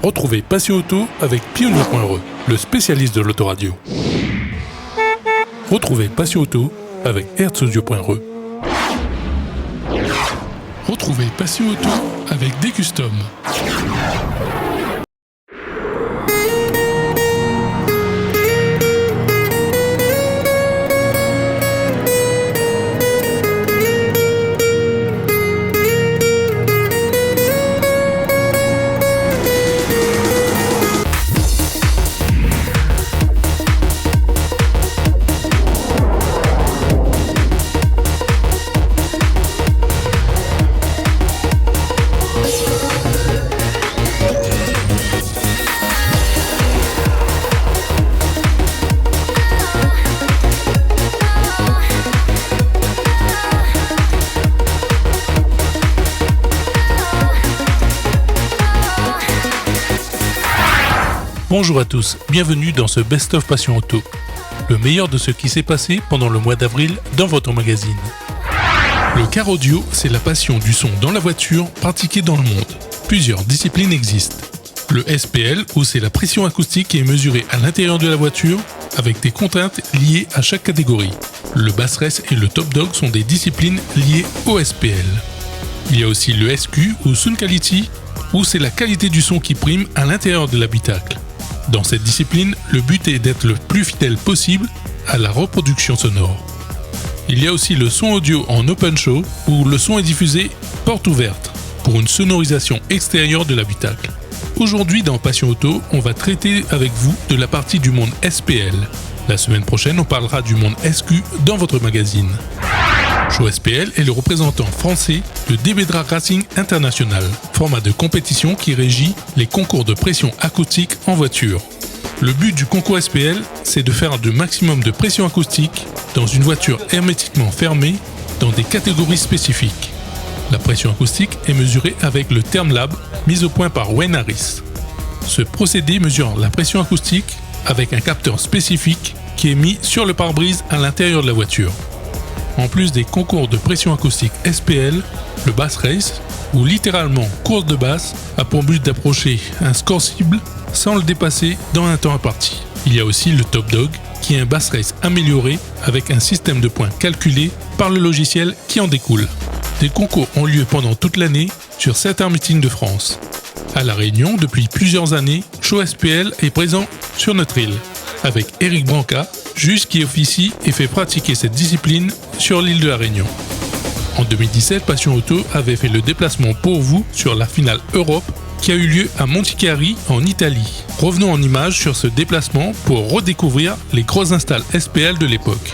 Retrouvez Passion Auto avec Pionnier.re, le spécialiste de l'autoradio. Retrouvez Passion Auto avec Herzaudio.re. Retrouvez Passion Auto avec Decustom. Bonjour à tous, bienvenue dans ce Best of Passion Auto, le meilleur de ce qui s'est passé pendant le mois d'avril dans votre magazine. Le car audio, c'est la passion du son dans la voiture pratiquée dans le monde. Plusieurs disciplines existent. Le SPL, où c'est la pression acoustique qui est mesurée à l'intérieur de la voiture, avec des contraintes liées à chaque catégorie. Le Bass Race et le Top Dog sont des disciplines liées au SPL. Il y a aussi le SQ ou Sound Quality, où c'est la qualité du son qui prime à l'intérieur de l'habitacle. Dans cette discipline, le but est d'être le plus fidèle possible à la reproduction sonore. Il y a aussi le son audio en open show, où le son est diffusé porte ouverte, pour une sonorisation extérieure de l'habitacle. Aujourd'hui dans Passion Auto, on va traiter avec vous de la partie du monde SPL. La semaine prochaine, on parlera du monde SQ dans votre magazine. Show SPL est le représentant français de DB Drag Racing International, format de compétition qui régit les concours de pression acoustique en voiture. Le but du concours SPL, c'est de faire le maximum de pression acoustique dans une voiture hermétiquement fermée dans des catégories spécifiques. La pression acoustique est mesurée avec le ThermLab mis au point par Wayne Harris. Ce procédé mesure la pression acoustique avec un capteur spécifique qui est mis sur le pare-brise à l'intérieur de la voiture. En plus des concours de pression acoustique SPL, le Bass Race, ou littéralement course de basse, a pour but d'approcher un score cible sans le dépasser dans un temps imparti. Il y a aussi le Top Dog, qui est un Bass Race amélioré avec un système de points calculé par le logiciel qui en découle. Des concours ont lieu pendant toute l'année sur certains meetings de France. À La Réunion, depuis plusieurs années, Show SPL est présent sur notre île, avec Eric Branca, juge qui officie et fait pratiquer cette discipline sur l'île de la Réunion. En 2017, Passion Auto avait fait le déplacement pour vous sur la finale Europe qui a eu lieu à Monticari en Italie. Revenons en images sur ce déplacement pour redécouvrir les grosses installs SPL de l'époque.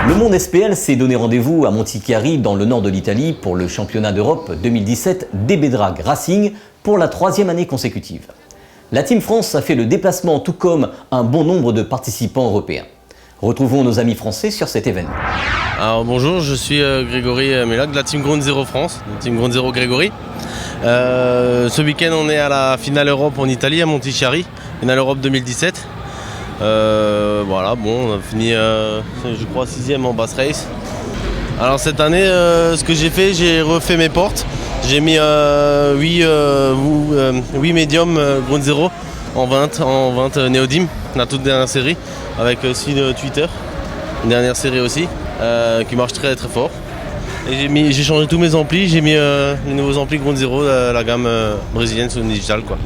Le monde SPL s'est donné rendez-vous à Monticari dans le nord de l'Italie pour le championnat d'Europe 2017 DB Drag Racing pour la 3e année consécutive. La Team France a fait le déplacement tout comme un bon nombre de participants européens. Retrouvons nos amis français sur cet événement. Alors bonjour, je suis Grégory Mélac de la Team Ground Zero France, la Team Ground Zero Grégory. Ce week-end on est à la finale Europe en Italie à Monticari, finale Europe 2017. Voilà, bon, on a fini je crois 6e en Bass Race. Alors cette année, ce que j'ai fait, j'ai refait mes portes. J'ai mis 8 médium Ground Zero en 20 Neodim, la toute dernière série, avec aussi de Twitter, une dernière série aussi, qui marche très très fort. Et j'ai changé tous mes amplis, j'ai mis les nouveaux amplis Ground Zero, la gamme brésilienne Sound Digital quoi.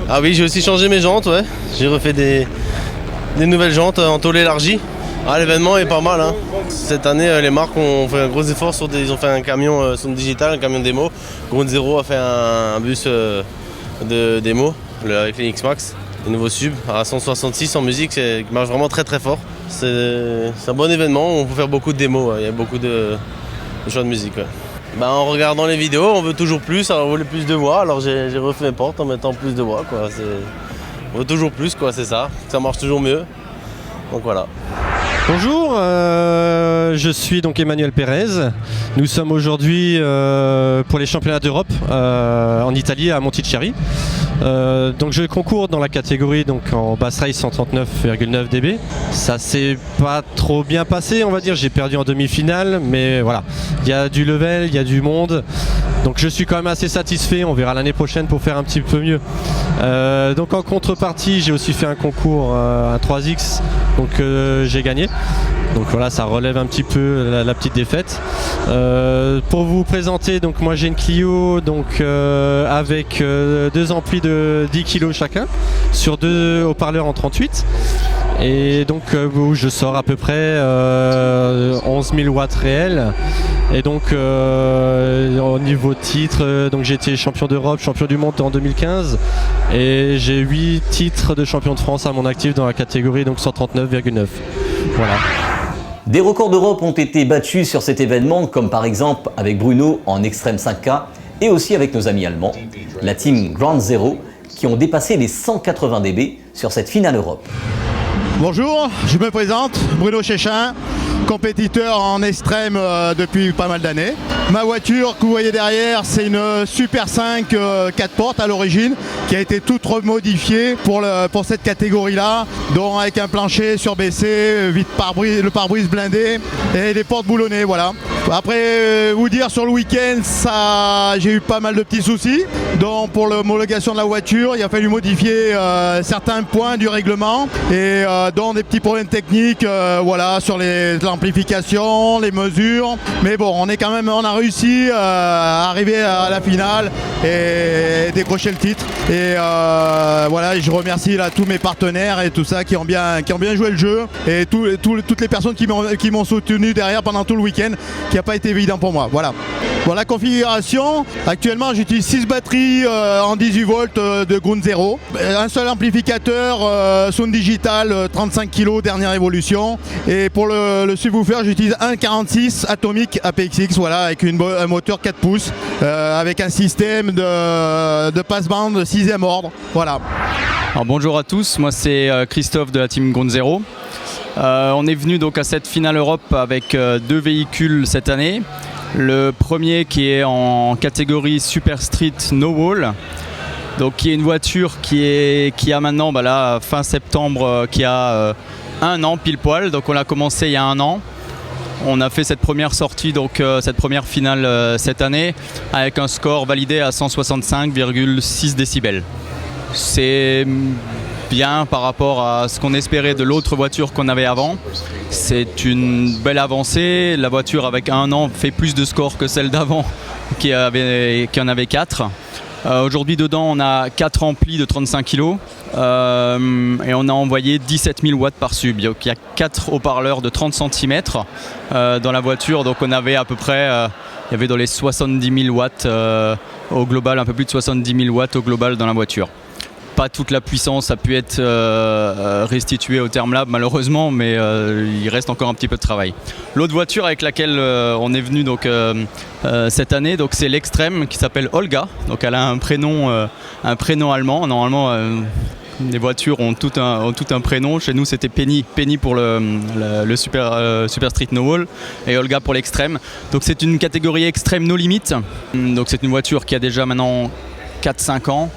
Ah oui, j'ai aussi changé mes jantes, ouais. J'ai refait des nouvelles jantes en tôle élargie. Ah, l'événement est pas mal, hein. Cette année, les marques ont fait un gros effort ils ont fait un camion Sound Digital, un camion démo. Ground Zero a fait un bus de démo avec les X-Max, les nouveaux subs à 166 en musique, qui marche vraiment très très fort. C'est un bon événement, on peut faire beaucoup de démos, il y a beaucoup de choix de musique. Ouais. Ben, en regardant les vidéos, on veut toujours plus, alors on voulait plus de voix, alors j'ai refait mes portes en mettant plus de voix. Quoi. On veut toujours plus, quoi, c'est ça, ça marche toujours mieux. Donc voilà. Bonjour, je suis donc Emmanuel Pérez. Nous sommes aujourd'hui pour les championnats d'Europe en Italie à Monticari. Donc je concours dans la catégorie donc en Bass Race 139,9 dB. Ça s'est pas trop bien passé, on va dire. J'ai perdu en demi-finale, mais voilà. Il y a du level, il y a du monde. Donc je suis quand même assez satisfait, on verra l'année prochaine pour faire un petit peu mieux. Donc en contrepartie, j'ai aussi fait un concours à 3X, donc j'ai gagné. Donc voilà, ça relève un petit peu la petite défaite. Pour vous présenter, donc moi j'ai une Clio donc, avec deux amplis de 10 kg chacun, sur deux haut-parleurs en 38. Et donc où je sors à peu près 11 000 watts réels. Et donc au niveau titre, donc j'ai été champion d'Europe, champion du monde en 2015 et j'ai 8 titres de champion de France à mon actif dans la catégorie donc 139,9. Voilà. Des records d'Europe ont été battus sur cet événement, comme par exemple avec Bruno en Extreme 5K et aussi avec nos amis allemands, la team Ground Zero, qui ont dépassé les 180 dB sur cette finale Europe. Bonjour, je me présente, Bruno Chéchin, compétiteur en extrême depuis pas mal d'années. Ma voiture que vous voyez derrière, c'est une Super 5 4 portes à l'origine qui a été toute remodifiée pour cette catégorie-là, dont avec un plancher surbaissé, le pare-brise blindé et des portes boulonnées, voilà. Après, vous dire sur le week-end, j'ai eu pas mal de petits soucis. Donc pour l'homologation de la voiture, il a fallu modifier certains points du règlement et dont des petits problèmes techniques, voilà, sur l'amplification, les mesures. Mais bon, on a réussi à arriver à la finale et décrocher le titre. Et voilà, je remercie là tous mes partenaires et tout ça qui ont bien joué le jeu et toutes les personnes qui m'ont soutenu derrière pendant tout le week-end, qui n'a pas été évident pour moi. Voilà. Bon, la configuration, actuellement j'utilise 6 batteries en 18 volts de Ground Zero, un seul amplificateur Sound Digital 35 kg dernière évolution, et pour le subwoofer j'utilise un 46 atomique APX-X, voilà, avec un moteur 4 pouces avec un système de passe-bande 6e ordre. Voilà. Alors, bonjour à tous, moi c'est Christophe de la team Ground Zero. On est venu donc à cette finale Europe avec deux véhicules cette année. Le premier qui est en catégorie Super Street No Wall, donc qui est une voiture qui a maintenant là, fin septembre, qui a 1 an pile poil. Donc on l'a commencé il y a 1 an. On a fait cette première sortie, donc cette première finale cette année, avec un score validé à 165,6 décibels. C'est bien par rapport à ce qu'on espérait de l'autre voiture qu'on avait avant. C'est une belle avancée. La voiture avec 1 an fait plus de scores que celle d'avant qui en avait 4. Aujourd'hui dedans on a 4 amplis de 35 kg et on a envoyé 17 000 watts par sub. Donc il y a 4 haut-parleurs de 30 cm dans la voiture. Donc on avait à peu près, il y avait dans les 70 000 watts au global, un peu plus de 70 000 watts au global dans la voiture. Pas toute la puissance a pu être restituée au Termlab malheureusement, mais il reste encore un petit peu de travail. L'autre voiture avec laquelle on est venu donc, cette année, donc c'est l'Extreme, qui s'appelle Olga. Donc elle a un prénom allemand. Normalement les voitures ont tout un prénom. Chez nous c'était Penny pour le Super Street No Wall et Olga pour l'Extreme. Donc c'est une catégorie Extreme No Limit. Donc c'est une voiture qui a déjà maintenant 4-5 ans.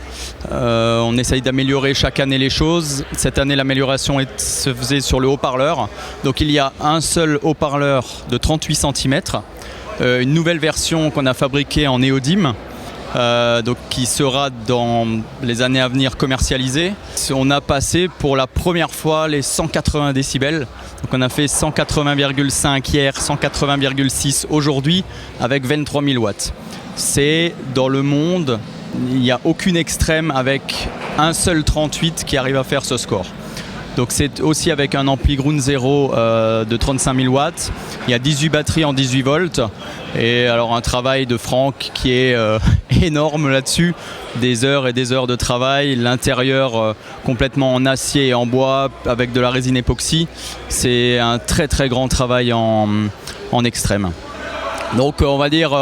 On essaye d'améliorer chaque année les choses. Cette année, l'amélioration se faisait sur le haut-parleur. Donc il y a un seul haut-parleur de 38 cm, une nouvelle version qu'on a fabriquée en néodyme, donc qui sera dans les années à venir commercialisée. On a passé pour la première fois les 180 décibels. Donc on a fait 180,5 hier, 180,6 aujourd'hui avec 23 000 watts. C'est dans le monde, il n'y a aucune extrême avec un seul 38 qui arrive à faire ce score. Donc c'est aussi avec un ampli Ground Zero de 35 000 watts. Il y a 18 batteries en 18 volts. Et alors un travail de Franck qui est énorme là-dessus. Des heures et des heures de travail. L'intérieur complètement en acier et en bois avec de la résine époxy. C'est un très très grand travail en extrême. Donc on va dire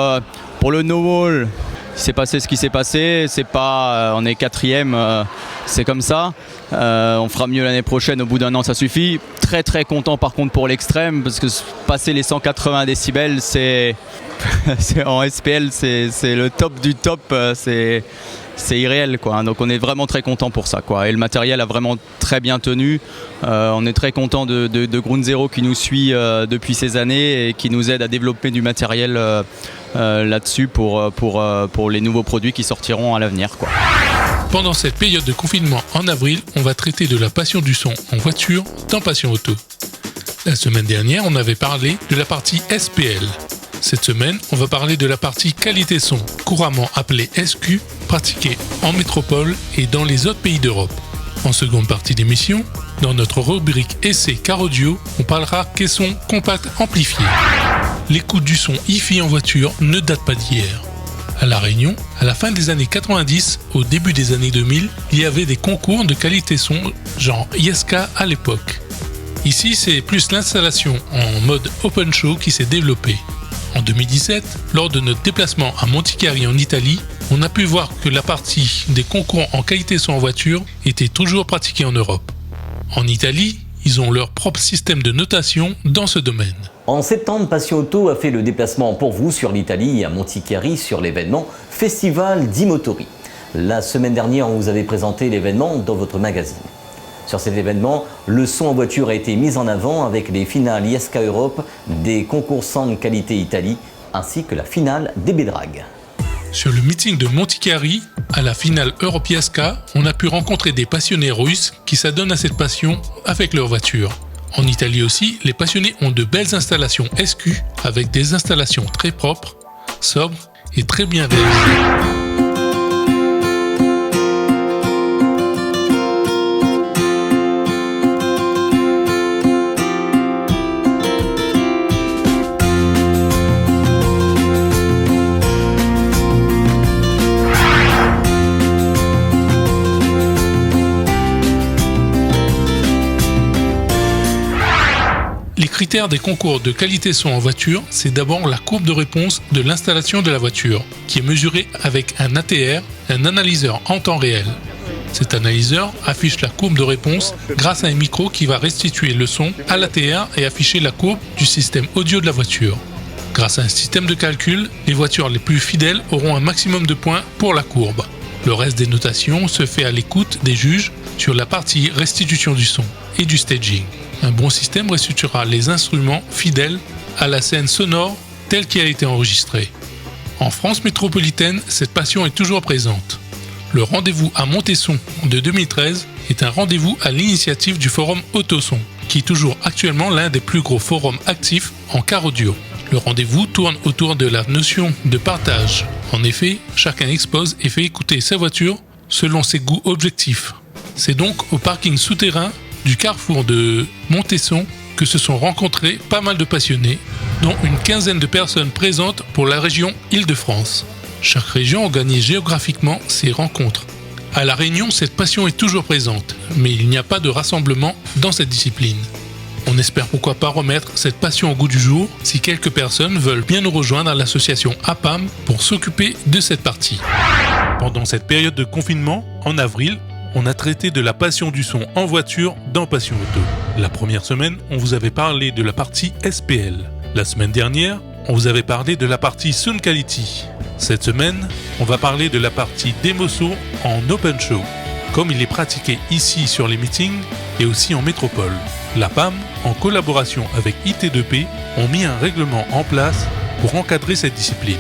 pour le No Wall, il s'est passé ce qui s'est passé, c'est pas, on est 4e, c'est comme ça. On fera mieux l'année prochaine, au bout d'1 an ça suffit. Très très content par contre pour l'Extrême, parce que passer les 180 décibels, c'est en SPL, c'est le top du top, c'est irréel quoi. Donc on est vraiment très content pour ça quoi. Et le matériel a vraiment très bien tenu. On est très content de Ground Zero qui nous suit depuis ces années et qui nous aide à développer du matériel là-dessus pour les nouveaux produits qui sortiront à l'avenir, quoi. Pendant cette période de confinement en avril, on va traiter de la passion du son en voiture dans Passion Auto. La semaine dernière, on avait parlé de la partie SPL. Cette semaine, on va parler de la partie qualité son, couramment appelée SQ, pratiquée en métropole et dans les autres pays d'Europe. En seconde partie d'émission, dans notre rubrique Essai Car Audio, on parlera caisson compact amplifié. L'écoute du son hi-fi en voiture ne date pas d'hier. À La Réunion, à la fin des années 90, au début des années 2000, il y avait des concours de qualité son, genre Yeska à l'époque. Ici, c'est plus l'installation en mode open show qui s'est développée. En 2017, lors de notre déplacement à Monticari en Italie, on a pu voir que la partie des concours en qualité son en voiture était toujours pratiquée en Europe. En Italie, ils ont leur propre système de notation dans ce domaine. En septembre, Passion Auto a fait le déplacement pour vous sur l'Italie à Monticari sur l'événement Festival di Motori. La semaine dernière, on vous avait présenté l'événement dans votre magazine. Sur cet événement, le son en voiture a été mis en avant avec les finales Yeska Europe des concours Sound Qualité Italie ainsi que la finale DB Drag. Sur le meeting de Monticari, à la finale Europe Yeska, on a pu rencontrer des passionnés russes qui s'adonnent à cette passion avec leur voiture. En Italie aussi, les passionnés ont de belles installations SQ avec des installations très propres, sobres et très bien réalisées. Les critères des concours de qualité son en voiture, c'est d'abord la courbe de réponse de l'installation de la voiture, qui est mesurée avec un ATR, un analyseur en temps réel. Cet analyseur affiche la courbe de réponse grâce à un micro qui va restituer le son à l'ATR et afficher la courbe du système audio de la voiture. Grâce à un système de calcul, les voitures les plus fidèles auront un maximum de points pour la courbe. Le reste des notations se fait à l'écoute des juges sur la partie restitution du son et du staging. Un bon système restituera les instruments fidèles à la scène sonore telle qu'elle a été enregistrée. En France métropolitaine, cette passion est toujours présente. Le rendez-vous à Montesson de 2013 est un rendez-vous à l'initiative du forum Autoson, qui est toujours actuellement l'un des plus gros forums actifs en car audio. Le rendez-vous tourne autour de la notion de partage. En effet, chacun expose et fait écouter sa voiture selon ses goûts objectifs. C'est donc au parking souterrain du carrefour de Montesson que se sont rencontrés pas mal de passionnés, dont une quinzaine de personnes présentes pour la région Île-de-France. Chaque région organise géographiquement ses rencontres. À La Réunion, cette passion est toujours présente, mais il n'y a pas de rassemblement dans cette discipline. On espère pourquoi pas remettre cette passion au goût du jour si quelques personnes veulent bien nous rejoindre à l'association APAM pour s'occuper de cette partie. Pendant cette période de confinement, en avril, on a traité de la passion du son en voiture dans Passion Auto. La première semaine, on vous avait parlé de la partie SPL. La semaine dernière, on vous avait parlé de la partie Sound Quality. Cette semaine, on va parler de la partie Demoso en Open Show, comme il est pratiqué ici sur les meetings et aussi en métropole. La PAM, en collaboration avec IT2P, ont mis un règlement en place pour encadrer cette discipline.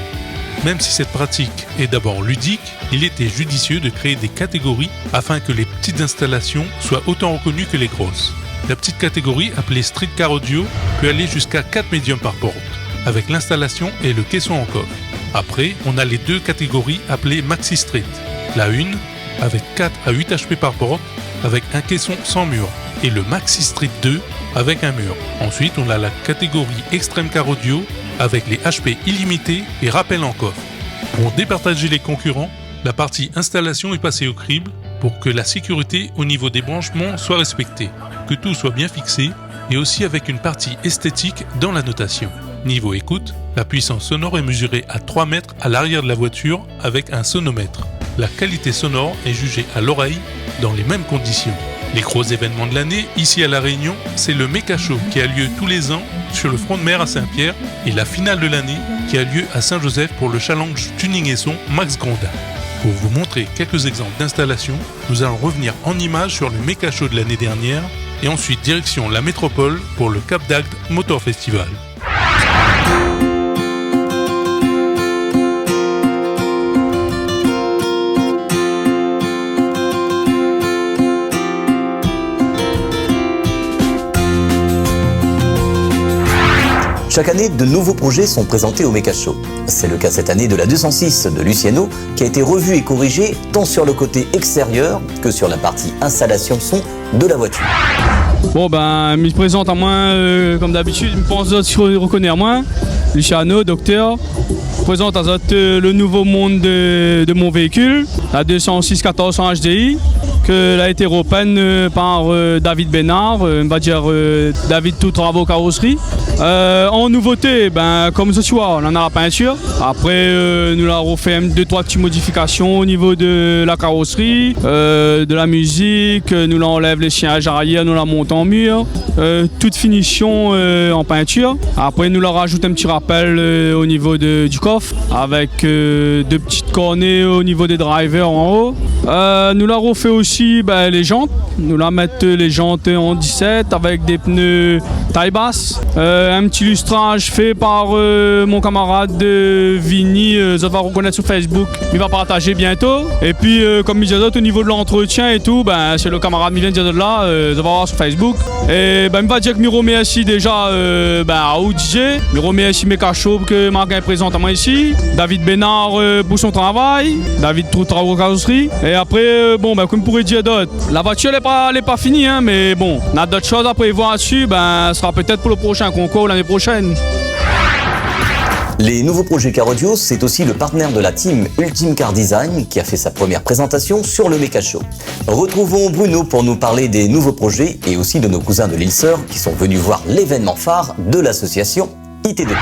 Même si cette pratique est d'abord ludique, il était judicieux de créer des catégories afin que les petites installations soient autant reconnues que les grosses. La petite catégorie, appelée Street Car Audio, peut aller jusqu'à 4 médiums par porte, avec l'installation et le caisson en coffre. Après, on a les deux catégories appelées Maxi Street. La une, avec 4 à 8 HP par porte, avec un caisson sans mur, et le Maxi Street 2, avec un mur. Ensuite, on a la catégorie Extreme Car Audio, avec les HP illimités et rappel en coffre. Pour départager les concurrents, la partie installation est passée au crible pour que la sécurité au niveau des branchements soit respectée, que tout soit bien fixé et aussi avec une partie esthétique dans la notation. Niveau écoute, la puissance sonore est mesurée à 3 mètres à l'arrière de la voiture avec un sonomètre. La qualité sonore est jugée à l'oreille dans les mêmes conditions. Les gros événements de l'année, ici à La Réunion, c'est le Mecha Show qui a lieu tous les ans sur le front de mer à Saint-Pierre et la finale de l'année qui a lieu à Saint-Joseph pour le challenge tuning et son Max Grondin. Pour vous montrer quelques exemples d'installation, nous allons revenir en images sur le Mecha Show de l'année dernière et ensuite direction la métropole pour le Cap d'Agde Motor Festival. Chaque année, de nouveaux projets sont présentés au Mecha Show. C'est le cas cette année de la 206 de Luciano, qui a été revue et corrigée tant sur le côté extérieur que sur la partie installation son de la voiture. Bon ben, il se présente à moi comme d'habitude, il me pense de reconnaître moi, Luciano, docteur. Je présente à le nouveau monde de mon véhicule, la 206 1400 HDI, que a été repeinte par David Bénard, on va dire David Tout Travaux Carrosserie. En nouveauté, ben, comme ce soir, on en a la peinture. Après, nous l'avons refait 2-3 petites modifications au niveau de la carrosserie, de la musique. Nous l'enlève les chiens arrière, nous la montons en mur. Toute finition en peinture. Après, nous leur rajoute un petit rappel au niveau du coffre avec 2 petites cornées au niveau des drivers en haut. Nous leur refait aussi les jantes. Nous la mettons les jantes en 17 avec des pneus taille basse. Un petit lustrage fait par mon camarade Vini, ça va reconnaître sur Facebook, il va partager bientôt. Et puis comme il disait au niveau de l'entretien et tout, c'est le camarade qui vient de dire de là, ça va voir sur Facebook. Et il va dire que je remercie déjà à ODJ, je remercie Mecha Show que Martin présente à moi ici, David Bénard pour son travail, David Tout Travaux Carrosserie. Et après, comme pourrait dire d'autres, la voiture n'est pas finie, hein, mais bon, on a d'autres choses à prévoir dessus, ce sera peut-être pour le prochain concours l'année prochaine. Les nouveaux projets Car Audio, c'est aussi le partenaire de la team Ultime Car Design qui a fait sa première présentation sur le Mecha Show. Retrouvons Bruno pour nous parler des nouveaux projets et aussi de nos cousins de l'île Sœur qui sont venus voir l'événement phare de l'association IT2P.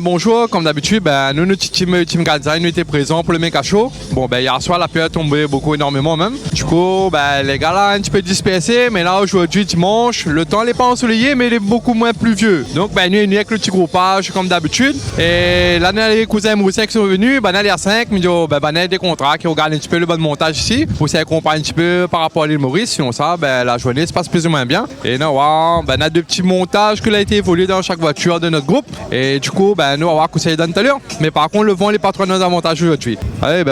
Bonjour, comme d'habitude, nous, notre team Ultime Car Design, nous étions présents pour le Mecha Show. Hier soir, la pluie a tombé énormément même. Du coup, les gars là, un petit peu dispersés, mais là, aujourd'hui, dimanche, le temps n'est pas ensoleillé, mais il est beaucoup moins pluvieux. Donc, nous, avec le petit groupage, comme d'habitude. Et là, les cousins mauriciens qui sont venus, les 5, mais il des contrats qui regardent un petit peu le bon montage ici, pour s'accompagner un petit peu par rapport à l'île Maurice. Sinon, ça, la journée se passe plus ou moins bien. Et nous, on a 2 petits montages qui ont été évolués dans chaque voiture de notre groupe. Et du coup, nous, on va voir que ça donne tout à l'heure. Mais par contre, le vent, les patrons nos avantages aujourd'hui. Allez,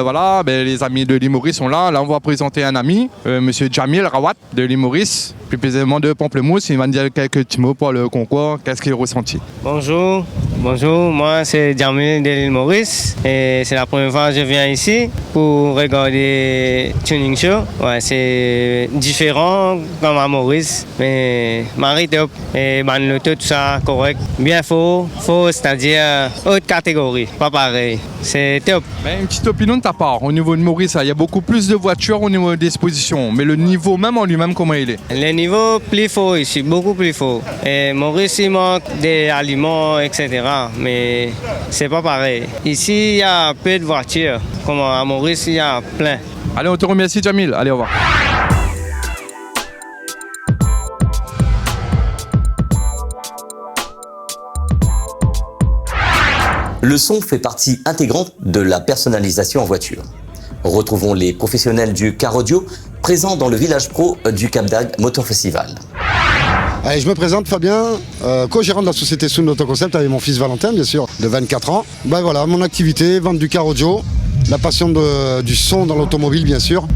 les amis de l'île Maurice sont là. Là, on va présenter un ami, monsieur Jamil Rawat de l'île Maurice, plus précisément de Pamplemousse. Il va nous dire quelques petits mots pour le concours. Qu'est-ce qu'il a ressenti? Bonjour, moi c'est Jamil de l'île Maurice et c'est la première fois que je viens ici pour regarder Tuning Show. Ouais, c'est différent comme à Maurice, mais Marie top et tout ça correct. Bien faux, c'est-à-dire haute catégorie, pas pareil. C'est top. Une petite opinion de ta part, au niveau de Maurice, il y a beaucoup plus de voitures au niveau des expositions, mais le niveau même en lui-même, comment il est? Le niveau plus fort ici, beaucoup plus fort. Et Maurice, il manque des aliments, etc. Mais c'est pas pareil. Ici, il y a peu de voitures. Comme à Maurice, il y a plein. Allez, on te remercie, Jamil. Allez, au revoir. Le son fait partie intégrante de la personnalisation en voiture. Retrouvons les professionnels du Car Audio présents dans le village pro du Cap d'Agde Motor Festival. Allez, je me présente Fabien, co-gérant de la société Sound Autoconcept avec mon fils Valentin, bien sûr, de 24 ans. Voilà, mon activité, vente du Car Audio, la passion du son dans l'automobile, bien sûr.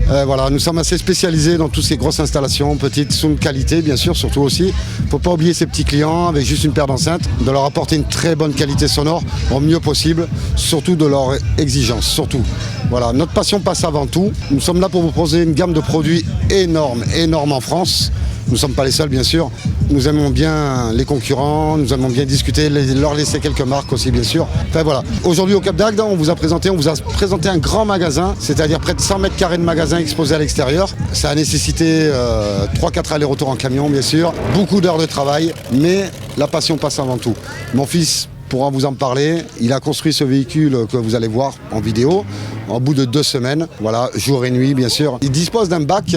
Nous sommes assez spécialisés dans toutes ces grosses installations, petites sound qualité, bien sûr, surtout aussi. Il ne faut pas oublier ces petits clients avec juste une paire d'enceintes, de leur apporter une très bonne qualité sonore au mieux possible, surtout de leur exigence, surtout. Voilà, notre passion passe avant tout. Nous sommes là pour vous proposer une gamme de produits énorme en France. Nous ne sommes pas les seuls, bien sûr. Nous aimons bien les concurrents, nous aimons bien discuter, leur laisser quelques marques aussi, bien sûr. Aujourd'hui, au Cap d'Agde, on vous a présenté un grand magasin, c'est-à-dire près de 100 mètres carrés de magasin exposé à l'extérieur. Ça a nécessité 3-4 allers-retours en camion, bien sûr. Beaucoup d'heures de travail, mais la passion passe avant tout. Mon fils pourra vous en parler. Il a construit ce véhicule que vous allez voir en vidéo en bout de 2 semaines, jour et nuit bien sûr. Il dispose d'un bac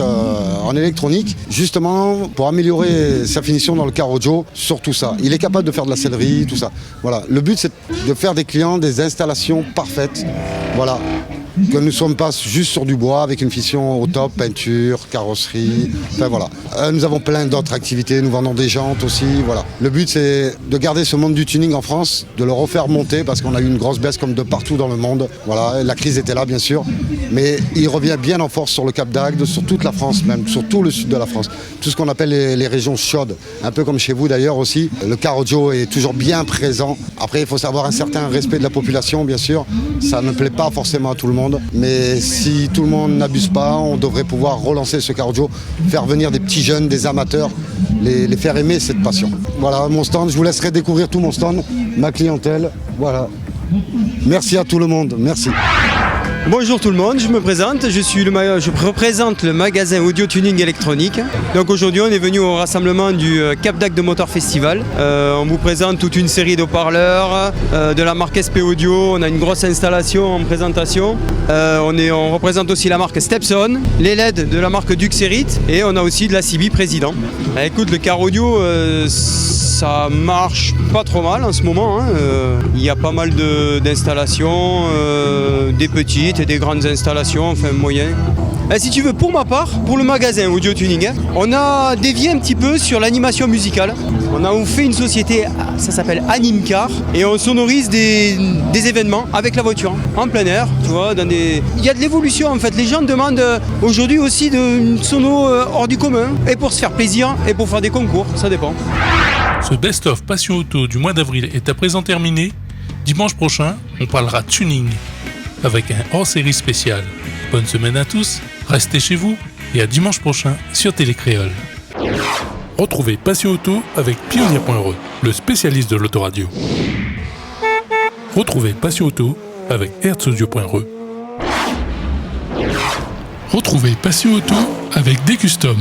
en électronique justement pour améliorer sa finition dans le Car Audio, sur tout ça. Il est capable de faire de la sellerie, tout ça. Le but c'est de faire des clients des installations parfaites. que nous ne sommes pas juste sur du bois avec une finition au top, peinture, carrosserie, enfin voilà. Nous avons plein d'autres activités, nous vendons des jantes aussi, voilà. Le but c'est de garder ce monde du tuning en France, de le refaire monter parce qu'on a eu une grosse baisse comme de partout dans le monde. Voilà, la crise était là bien sûr, mais il revient bien en force sur le Cap d'Agde, sur toute la France même, sur tout le sud de la France. Tout ce qu'on appelle les régions chaudes, un peu comme chez vous d'ailleurs aussi. Le car audio est toujours bien présent. Après il faut savoir un certain respect de la population bien sûr, ça ne plaît pas forcément à tout le monde, mais si tout le monde n'abuse pas, on devrait pouvoir relancer ce car audio, faire venir des petits jeunes, des amateurs, les faire aimer cette passion. Voilà mon stand, je vous laisserai découvrir tout mon stand, ma clientèle, voilà. Merci à tout le monde, merci. Bonjour tout le monde, je me présente, je représente le magasin Audio Tuning Électronique. Donc aujourd'hui on est venu au rassemblement du Cap d'Agde Motor Festival. On vous présente toute une série d'haut-parleurs de la marque SP Audio, on a une grosse installation en présentation. On représente aussi la marque Stepson, les LED de la marque Duxerit et on a aussi de la CB Président. Écoute, le car audio ça marche pas trop mal en ce moment. Il y a pas mal d'installations, des petites et des grandes installations, enfin moyennes. Si tu veux, pour ma part, pour le magasin Audio Tuning, on a dévié un petit peu sur l'animation musicale. On a fait une société, ça s'appelle Animcar, et on sonorise des événements avec la voiture, en plein air, tu vois, il y a de l'évolution en fait. Les gens demandent aujourd'hui aussi une sono hors du commun, et pour se faire plaisir, et pour faire des concours, ça dépend. Ce best-of Passion Auto du mois d'avril est à présent terminé. Dimanche prochain, on parlera tuning avec un hors-série spécial. Bonne semaine à tous, restez chez vous et à dimanche prochain sur Télécréole. Retrouvez Passion Auto avec Pionnier.re, le spécialiste de l'autoradio. Retrouvez Passion Auto avec Herzaudio.re. Retrouvez Passion Auto avec Decustom.